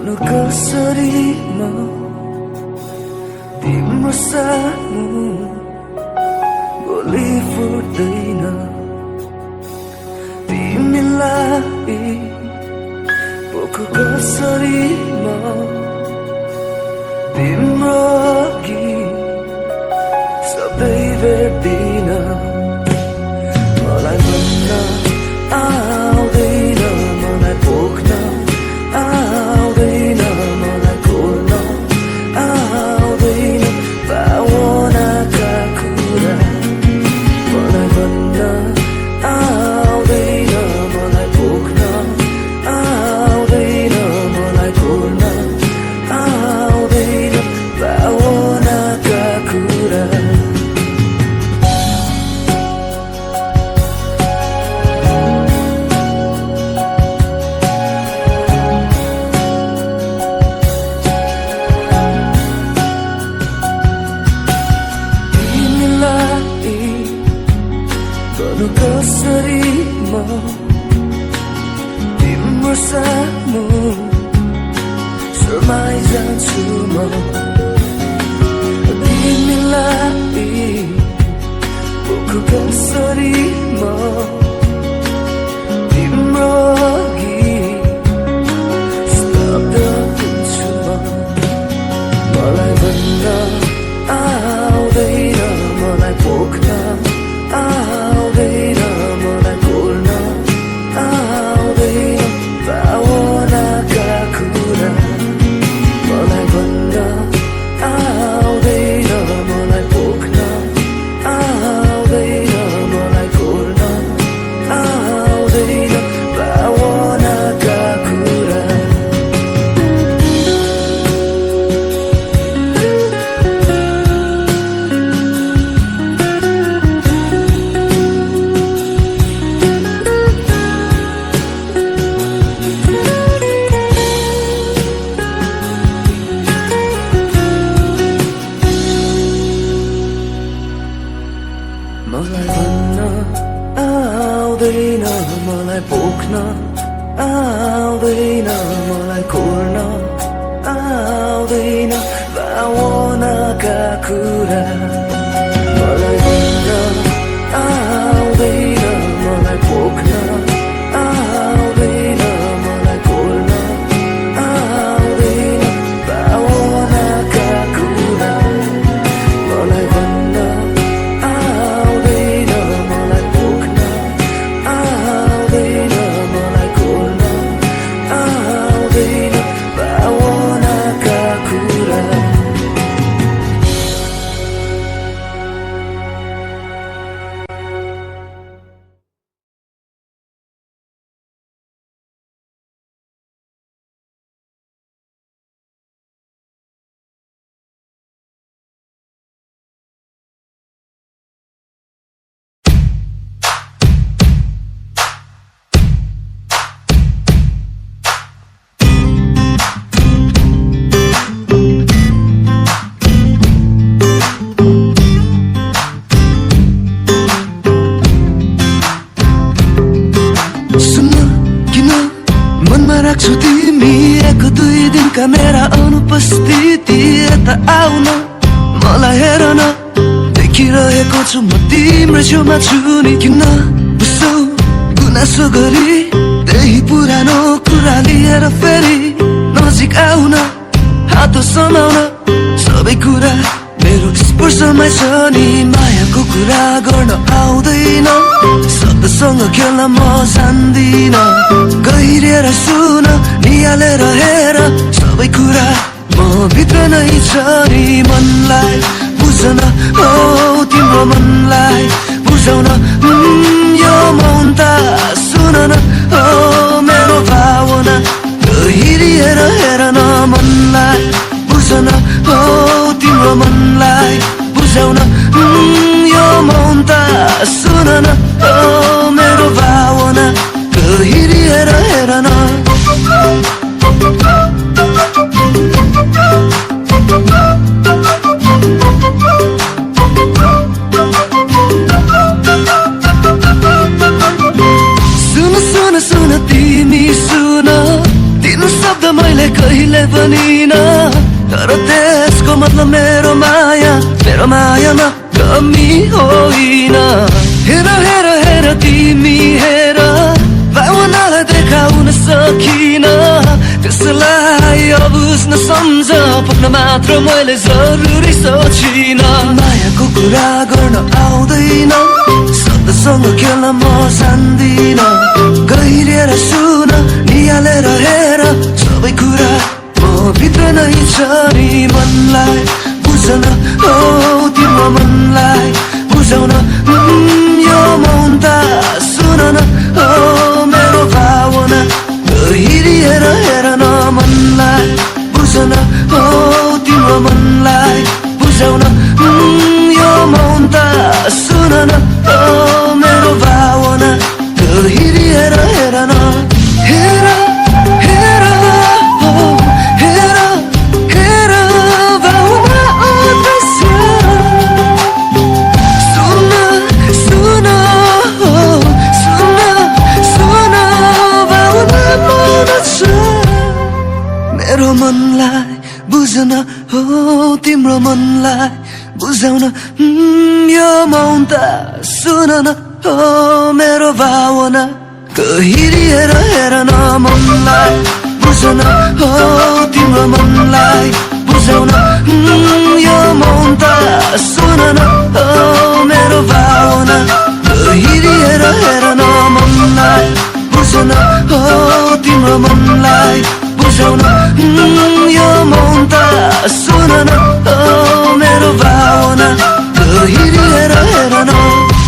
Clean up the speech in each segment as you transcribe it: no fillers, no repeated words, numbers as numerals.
गर्नु कसरी म तिम्रो सामु बोली फुट्दैन तिमीलाई पोखो कसरी म तिम्रो अघि सबै भेट्दिन मलाई भन्न आउँदैन मलाई पोख्न आउँदैन मलाई खोल्न आउँदैन भावनाका कुरा मलाई भन्न आउँदैन मलाई पोख्न आउँदैन मलाई खोल्न आउँदैन भावनाका कुरा गर्नु कसरी म तिम्रो सामु शर्माइ जान्छु म तिमीलाई पोखो कसरी म तिम्रो अघि स्तब्ध हुन्छु म मलाई भन्न आउँदैन मलाई पोख्न आउँदैन मलाई खोल्न आउँदैन भावनाका कुरा मलाई भन्न आउँदैन मलाई पोख्न आउँदैन मलाई खोल्न आउँदैन भावनाका कुरा मलाई भन्न आउँदैन मलाई पोख्न आउँदैन मलाई खोल्न आउँदैन भावनाका कुरा मलाई भन्न आउँदैन मलाई पोख्न आउँदैन मलाई खोल्न आउँदैन भावनाका कुरा मलाई भन्न आउँदैन मलाई पोख्न आउँदैन मलाई खोल्न आउँदैन भावनाका कुरा राख्छु तिमी एक दुई दिनका मेरा अनुपस्थिति यता आउन मलाई हेर न देखिरहेको छु म तिम्रो छेउमा छु नि किन बुझ्छौ गुनासो गरी त्यही पुरानो कुरा लिएर फेरि नजिक आउन हात समाउन सबै कुरा मेरो स्पर्शमै छ नि मायाको कुरा गर्न आउँदैन शब्दसँग खेल्न म जान्दिन गहिरेर सुन निहालेर हेर सबै कुरा म भित्र नै छ नि मनलाई बुझ्न हो तिम्रो मनलाई बुझाउन यो मौनता सुन न हो मेरो भावना गहिरिएर हेर न मनलाई बुझ्न हो तिम्रो मनलाई बुझाउन यो मौनता सुन न हो मेरो भावना गहिरिएर हेर न पनि न तर त्यसको मतलब मेरो मायामा कमी होइन हेर हेर हेर तिमी हेर भावनालाई देखाउन सकिन त्यसलाई बुझ्न सम्झ पुग्न मात्र मैले जरुरी सोचिन मायाको कुरा गर्न आउँदैन शब्दसँग खेल्न म जान्दिन गहिरिएर सुन निहालेर हेर सबै कुरा म भित्र नै छ नि मनलाई बुझ्न हो तिम्रो मनलाई बुझाउन यो मौन त सुन न हो मेरो भावना गहिरिएर हेर न मनलाई बुझ्न हो तिम्रो मनलाई बुझाउन यो मौन त सुन न हो मेरो भावना गहिरिएर हेर न हेर हेर हो हेर हेर भावना अदृश्य सुन सुन हो सुन सुन भावना मन छ मेरो मनलाई बुझ्न हो तिम्रो मनलाई बुझाउन यो मौन त सुन न हो मेरो भावना गहिरिएर हेर न मनलाई बुझ्न हो तिम्रो मनलाई बुझाउन यो मौन त सुन न हो मेरो भावना गहिरिएर हेर न मनलाई बुझ्न हो तिम्रो मनलाई बुझाउन यो मौन त सुन न हो मेरो भावना गहिरिएर हेर न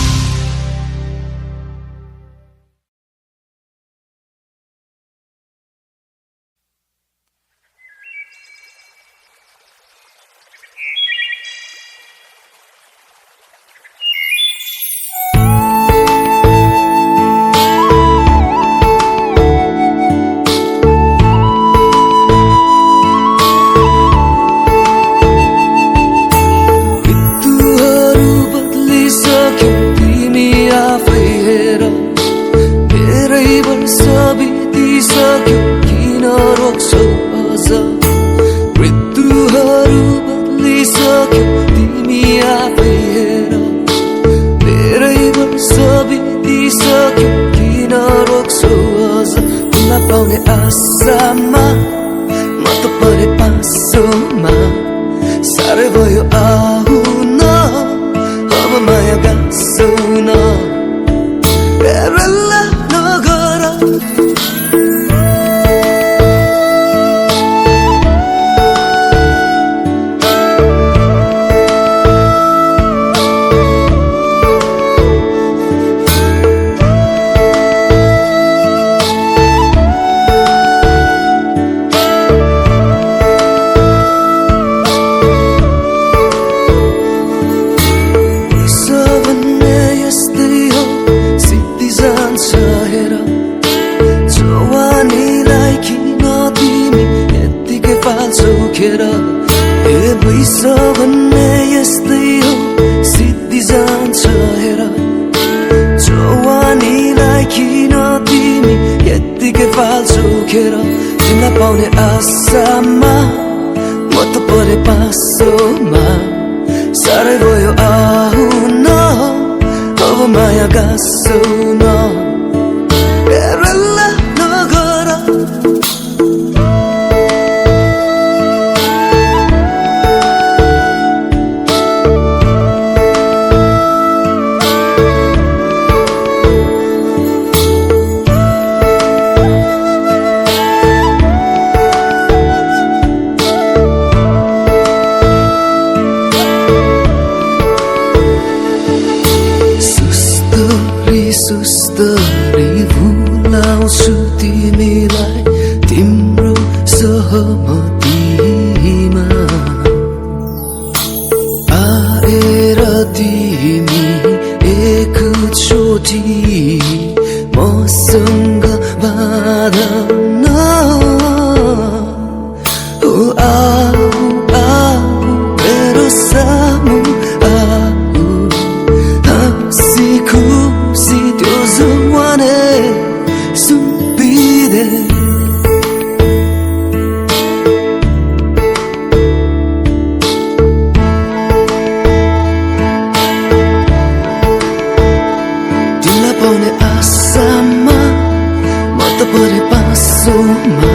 पासोमा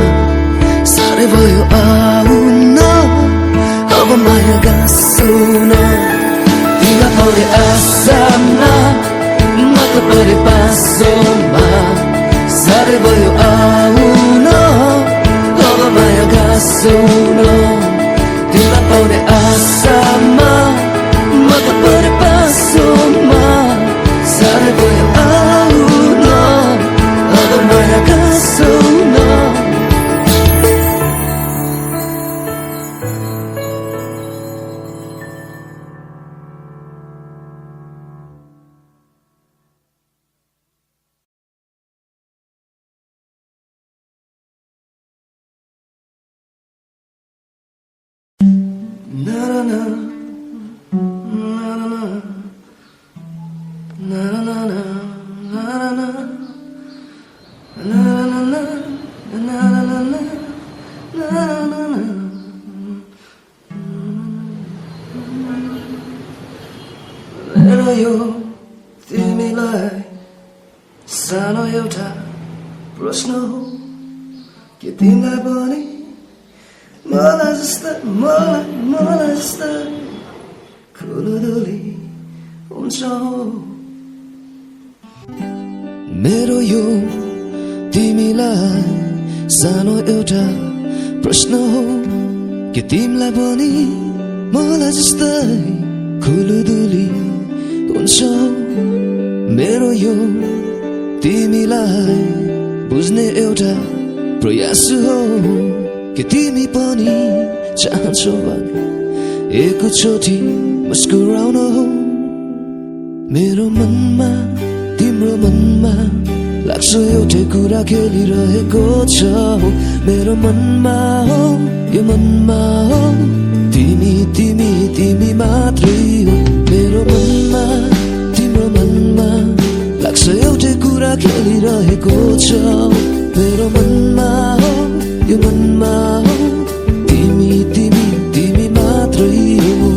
साह्रै भयो आउन अब मायाका सुन तिमीलाई पाउने आशामा म त परे पासोमा साह्रै भयो आउन अब मायाका सुन तिमीलाई पाउने आशामा म त परे पासोमा साह्रै भयो आउन अब मायाका सुन na na na na na na na मेरो यो तिमीलाई सानो एउटा प्रश्न हो के तिमीलाई पनि मलाई जस्ता खुलदुली हुन्छ हो मेरो यो तिमीलाई सानो एउटा प्रश्न हो के तिमीलाई पनि मलाई जस्तै खुलदुली हुन्छ हो मेरो यो तिमीलाई बुझ्ने एउटा प्रयास हो के तिमी पनि चाहन्छौ भने एकचोटि मुस्कुराउन हो मेरो मनमा तिम्रो मनमा लाग्छ एउटै कुरा खेलिरहेको छ मेरो मनमा हो यो मनमा हो तिमी तिमी तिमी मात्रै हो मेरो मनमा तिम्रो मनमा लाग्छ एउटै कुरा खेलिरहेको छ मेरो मनमा हो यो मनमा हो तिमी तिमी तिमी मात्रै हो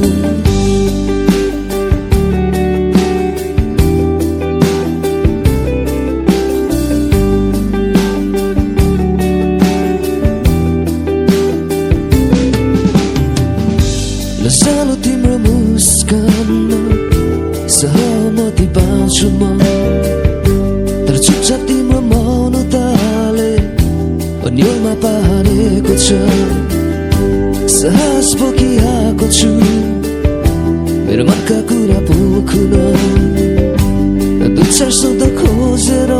लजालो तिम्रो मुस्कानमा सहमति पाउँछु म तर चुपचाप तिम्रो मौनताले अन्यलमा पारेको छ साहस बोकिआएको छु मेरो मनका कुरा पोख्न दुई चार शब्द खोजेर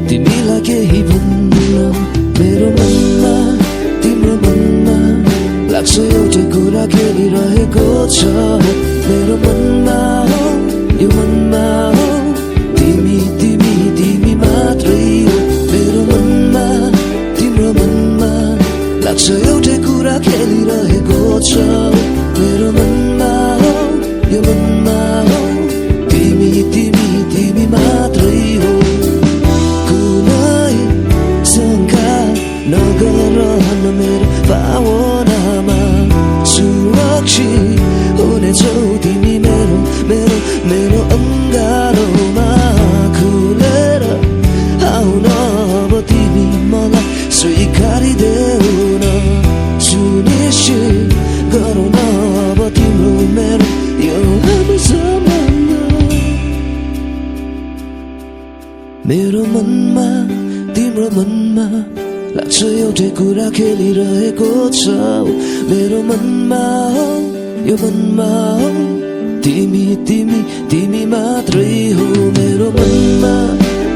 तिमीलाई केही भन्न मेरो मनमा तिम्रो मनमा लाग्छ एउटै कुरा खेलिरहेको छ मेरो मनमा हो यो मनमा हो तिमी तिमी तिमी मात्रै हो मेरो मनमा तिम्रो मनमा लाग्छ एउटै कुरा खेलिरहेको छ मेरो मनमा हो यो मनमा हो तिमी तिमी तिमी मात्रै हो कुनै शङ्का नगर मेरो भावनामा सुरक्षित हुनेछौ तिमी मेरो मेरो मेरो अङ्गालोमा खुलेर आउन अब तिमी मलाई स्वीकारिदेऊ न सुनिश्चित गरौँ न अब तिम्रो मेरो यो हाम्रो सम्बन्ध मेरो मनमा तिम्रो मनमा लाग्छ एउटै कुरा खेलिरहेको छ मेरो मनमा हो यो मनमा हो तिमी तिमी तिमी मात्रै हो मेरो मनमा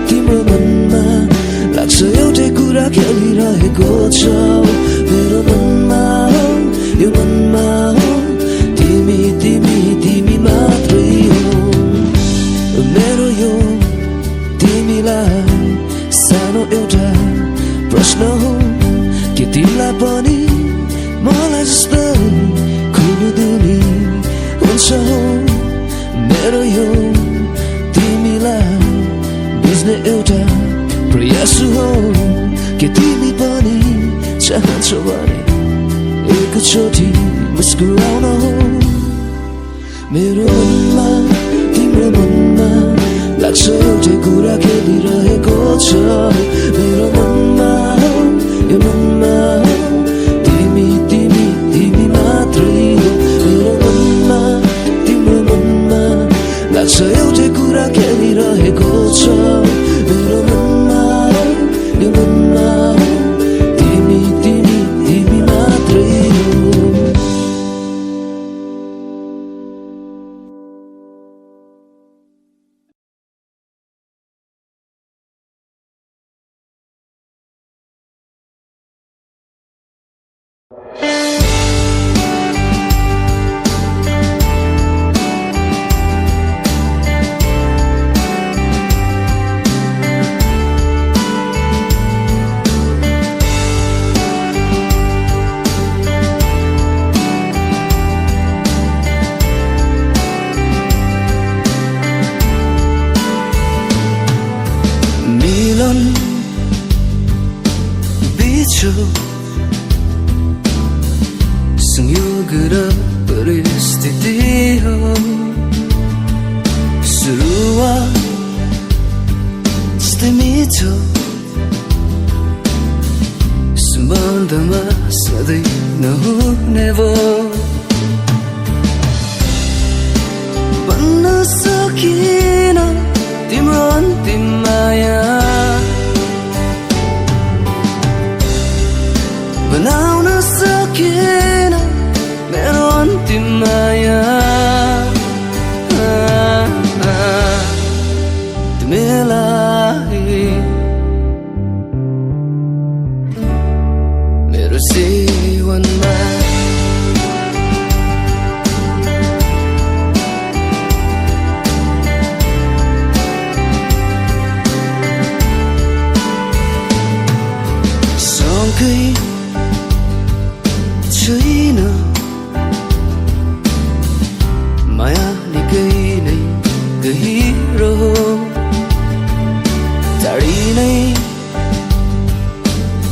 तिम्रो मनमा लाग्छ एउटै कुरा खेलिरहेको छ मेरो मनमा हो यो मनमा हो तिमी तिमी तिमी मात्रै हो मेरो यो तिमीलाई सानो एउटा प्रश्न हो के तिमीलाई पनि मलाई जस्तै खुलदुली हुन्छ हो मेरो यो तिमीलाई बुझ्ने एउटा प्रयास हो के तिमी पनि चाहन्छौ भने एकचोटि मुस्कुराउन हो मेरो मनमा तिम्रो मनमा लाग्छ एउटै कुरा खेलिरहेको छ मेरो मनमा तिमीछु संयोग र परिस्थिति हो सुरुवात जस्तै मिठो सम्बन्धमा सधैँ नहुने भो भन्न सकिन तिम्रो अन्तिम माया बनाउन सकिन मेरो अन्तिम माया तिमीलाई मेरो जीवनमा सँगै छैन माया निकै नै गहिरो टाढी नै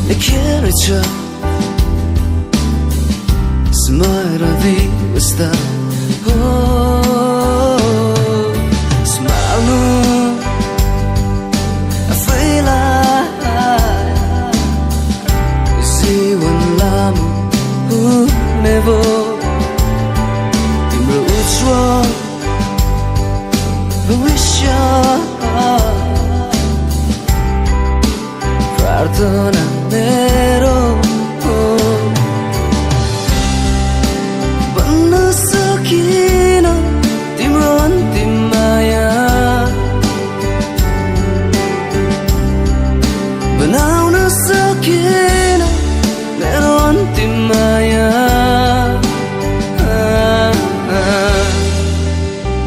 लेखेर छ समय र व्यवस्था हो सम्हाल्नु आफैलाई जीवन लामो हुने भो तिम्रो उज्जवल भविष्य प्रार्थना मेरो हो भन्न सकिन तिम्रो अन्तिम माया बनाउन सकिन मेरो अन्तिम माया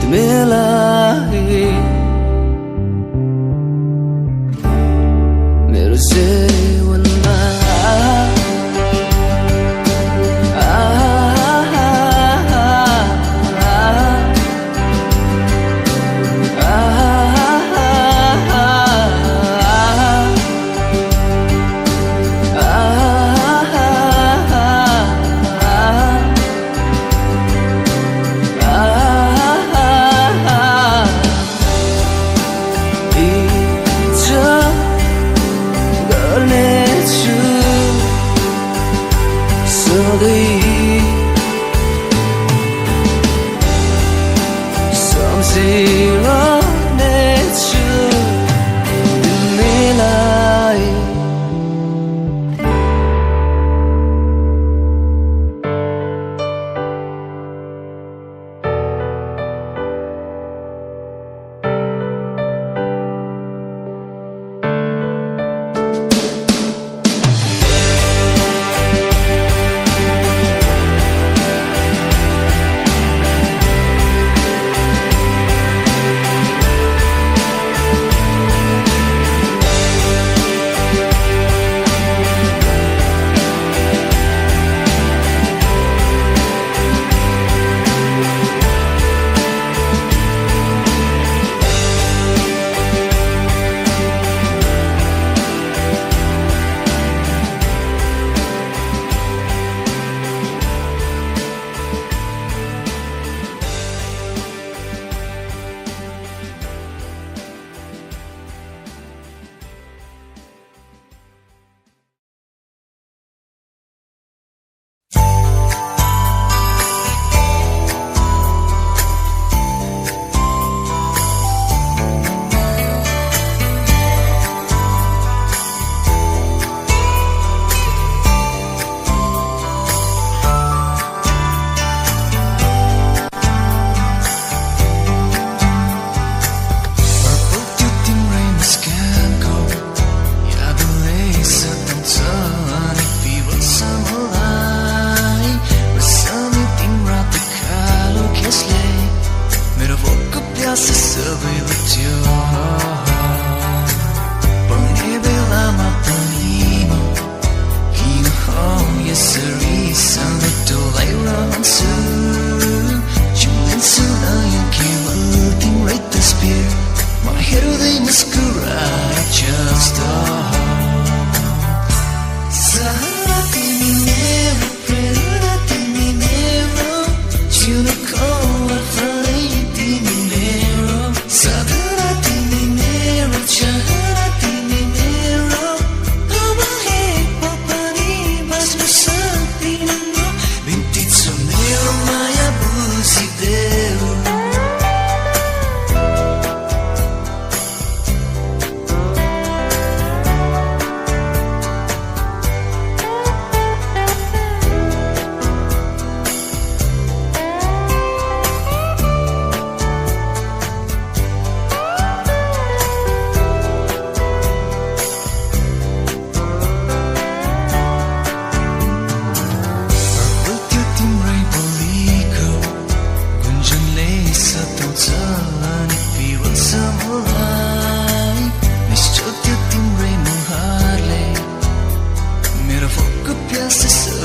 तिमीलाई मेरो जीवन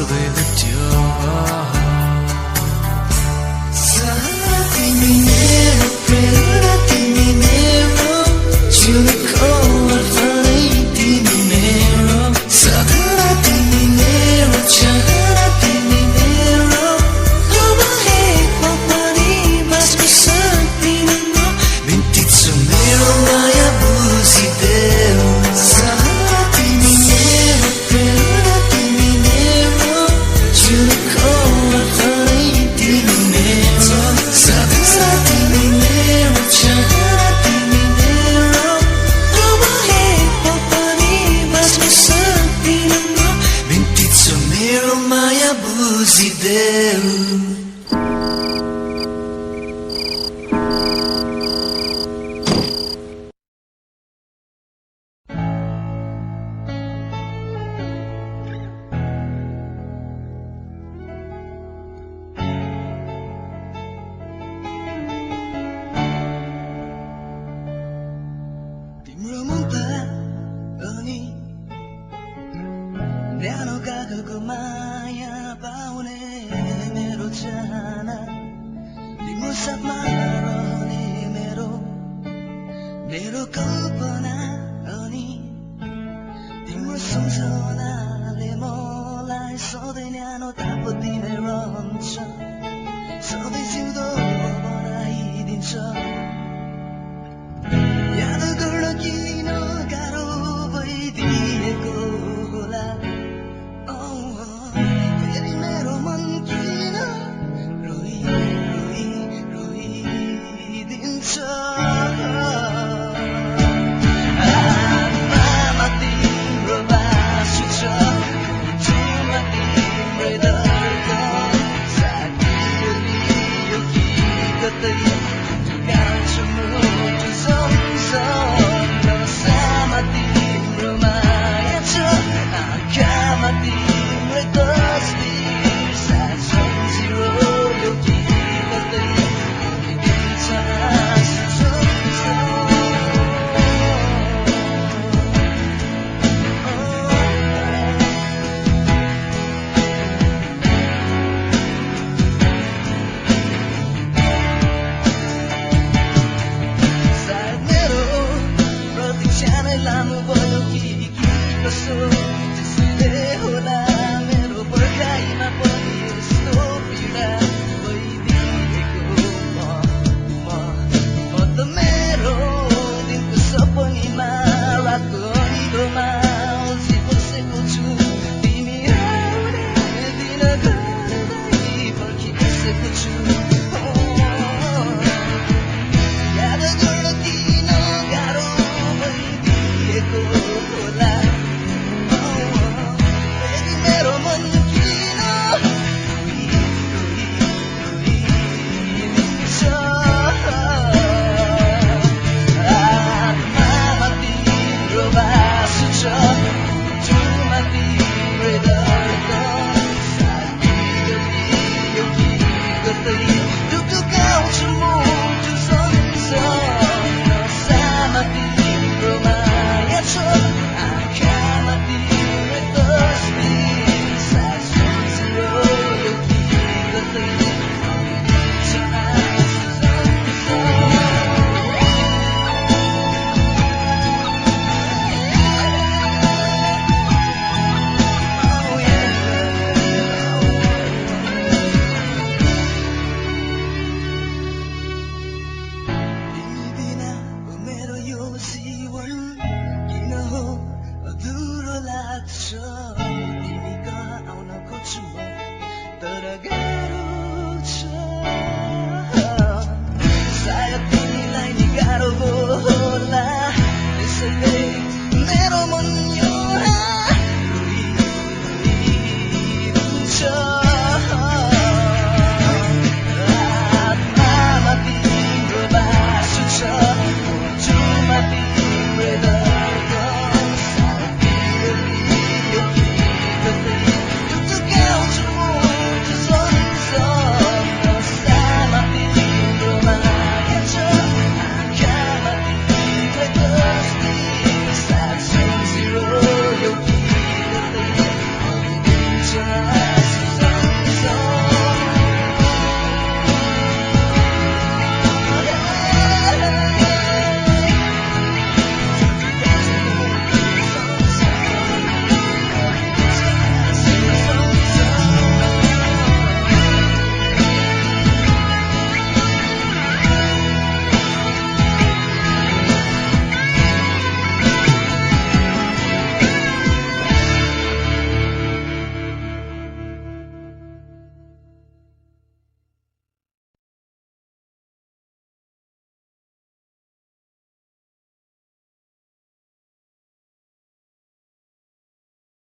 सबै हट्यो तिमी मेरो प्रेम तिमी मेरो जुनको अर्पणै तिमी मेरो सदा तिमी मेरो चाहना तिमी मेरो अब एक पनि बाँच्न सक्दिनँ म बिन्ती छ मेरो माया बुझिदेऊ सदा तिमी मेरो प्रेम तिमी मेरो जुनको अर्पणै तिमी मेरो सदा तिमी मेरो चाहना तिमी मेरो अब एक पनि बाँच्न सक्दिनँ म बिन्ती छ मेरो माया बुझिदेऊ तिम्रो मुखमा अनि न्यानो कागजको माया पाउने मेरो चाहना तिम्रो साथमा रहने मेरो कल्पना अनि तिम्रो सम्झनाले मलाई सधैँ न्यानो ताप दिने रहन्छ सधैँ जिउँदो बनाइदिन्छ याद गर्न किन गाह्रो भइदिएको होला फेरि मेरो मन किन रोइदिन्छ आत्मामा तिम्रो बासु छ जिउमा तिम्रै धड्कन साथीले लियो कि कतै गाउँछु मुटु नसामा तिम्रो माया छ आँखामा तिम्रै तस्बिर साथ सम्झिरह्यो कि कतै दिन्छ आँसु लामो भयो कि कसो त्यसैले होला मेरो पर्खाइमा पनि यस्तो पीडा भइदिएको म त मेरो दिनको सपनीमा रातको अनिदोमा अल्झी बसेको छु तिमी आउने दिन गर्दै पर्खिबसेको छु याद गर्न किन गाह्रो होला फेरि मेरो मन किन रोइदिन्छ आत्मामा तिम्रो बासु छ जिउमा तिम्रै धड्कन साथीले लियो कि कतै ढुकढुकाउँछु मुटु नसामा तिम्रो माया छ आँखामा तिम्रै तस्बिर साथ सम्झिरह्यो कि कतै दिन्छ तिमी बिना मेरो यो जीवन किन हो अधुरो लाग्छ तिमी कहाँ आउन खोज्छु म तर गाह्रो छ सायद तिमीलाई नि गाह्रो होला त्यसैले मेरो मन